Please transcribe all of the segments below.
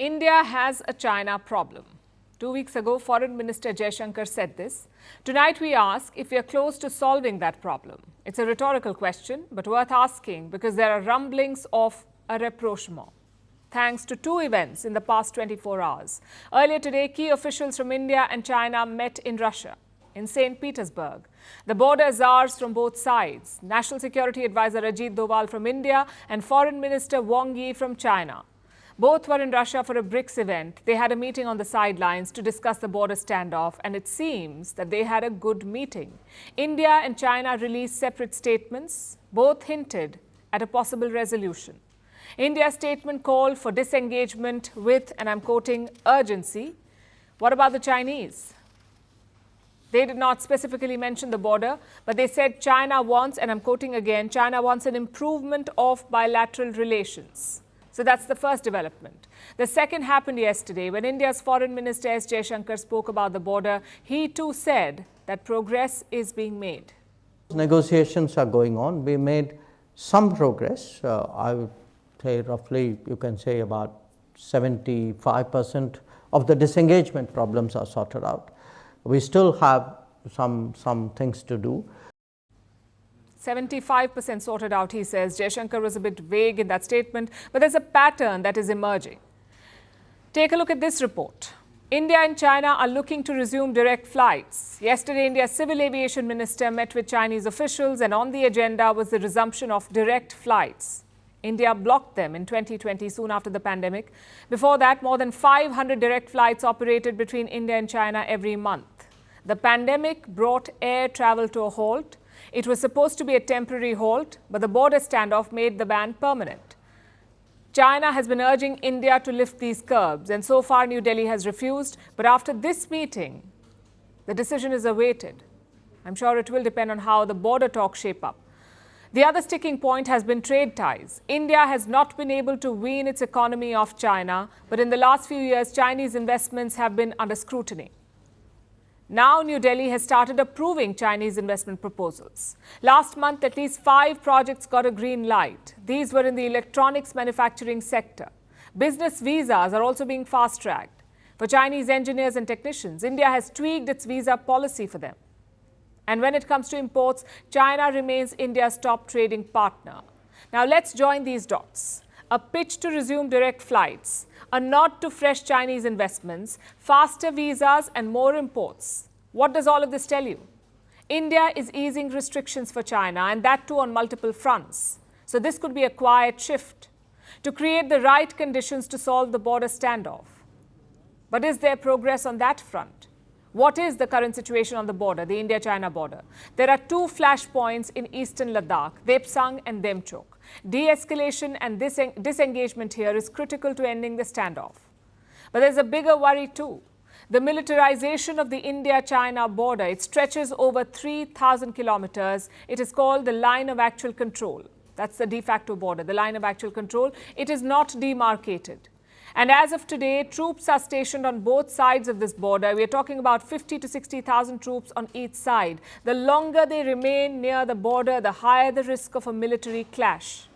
India has a China problem. 2 weeks ago, Foreign Minister Jaishankar said this. Tonight we ask if we are close to solving that problem. It's a rhetorical question, but worth asking because there are rumblings of a rapprochement. Thanks to two events in the past 24 hours. Earlier today, key officials from India and China met in Russia, in St. Petersburg. The border czars from both sides, National Security Advisor Ajit Doval from India and Foreign Minister Wang from China. Both were in Russia for a BRICS event. They had a meeting on the sidelines to discuss the border standoff, and it seems that they had a good meeting. India and China released separate statements. Both hinted at a possible resolution. India's statement called for disengagement with, and I'm quoting, urgency. What about the Chinese? They did not specifically mention the border, but they said China wants, and I'm quoting again, China wants an improvement of bilateral relations. So that's the first development. The second happened yesterday when India's Foreign Minister S. Jaishankar spoke about the border. He too said that progress is being made. Negotiations are going on. We made some progress. I would say roughly, you can say about 75% of the disengagement problems are sorted out. We still have some things to do. 75% sorted out, he says. Jaishankar was a bit vague in that statement, but there's a pattern that is emerging. Take a look at this report. India and China are looking to resume direct flights. Yesterday, India's Civil Aviation Minister met with Chinese officials, and on the agenda was the resumption of direct flights. India blocked them in 2020, soon after the pandemic. Before that, more than 500 direct flights operated between India and China every month. The pandemic brought air travel to a halt. It was supposed to be a temporary halt, but the border standoff made the ban permanent. China has been urging India to lift these curbs, and so far New Delhi has refused. But after this meeting, the decision is awaited. I'm sure it will depend on how the border talks shape up. The other sticking point has been trade ties. India has not been able to wean its economy off China, but in the last few years, Chinese investments have been under scrutiny. Now, New Delhi has started approving Chinese investment proposals. Last month, at least 5 projects got a green light. These were in the electronics manufacturing sector. Business visas are also being fast-tracked. For Chinese engineers and technicians, India has tweaked its visa policy for them. And when it comes to imports, China remains India's top trading partner. Now, let's join these dots. A pitch to resume direct flights, a nod to fresh Chinese investments, faster visas and more imports. What does all of this tell you? India is easing restrictions for China, and that too on multiple fronts. So this could be a quiet shift to create the right conditions to solve the border standoff. But is there progress on that front? What is the current situation on the border, the India-China border? There are 2 flashpoints in eastern Ladakh, Depsang and Demchok. De-escalation and disengagement here is critical to ending the standoff. But there's a bigger worry too. The militarization of the India-China border, it stretches over 3,000 kilometers. It is called the line of actual control. That's the de facto border, the line of actual control. It is not demarcated. And as of today, troops are stationed on both sides of this border. We are talking about 50 to 60,000 troops on each side. The longer they remain near the border, the higher the risk of a military clash.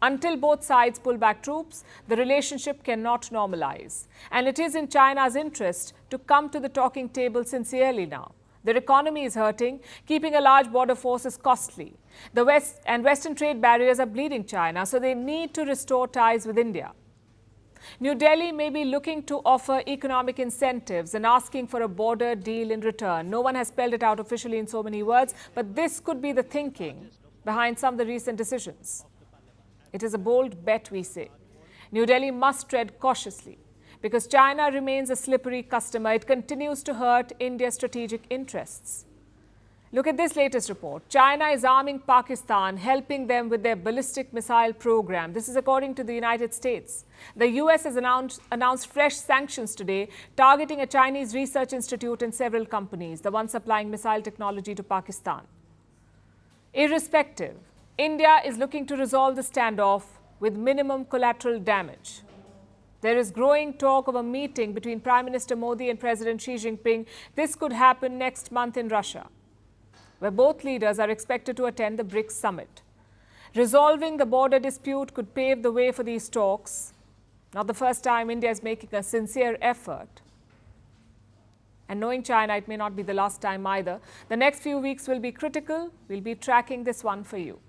Until both sides pull back troops, the relationship cannot normalize. And it is in China's interest to come to the talking table sincerely now. Their economy is hurting. Keeping a large border force is costly. The West and Western trade barriers are bleeding China, so they need to restore ties with India. New Delhi may be looking to offer economic incentives and asking for a border deal in return. No one has spelled it out officially in so many words, but this could be the thinking behind some of the recent decisions. It is a bold bet, we say. New Delhi must tread cautiously because China remains a slippery customer. It continues to hurt India's strategic interests. Look at this latest report. China is arming Pakistan, helping them with their ballistic missile program. This is according to the United States. The US has announced fresh sanctions today, targeting a Chinese research institute and several companies, the ones supplying missile technology to Pakistan. Irrespective, India is looking to resolve the standoff with minimum collateral damage. There is growing talk of a meeting between Prime Minister Modi and President Xi Jinping. This could happen next month in Russia, where both leaders are expected to attend the BRICS summit. Resolving the border dispute could pave the way for these talks. Not the first time India is making a sincere effort. And knowing China, it may not be the last time either. The next few weeks will be critical. We'll be tracking this one for you.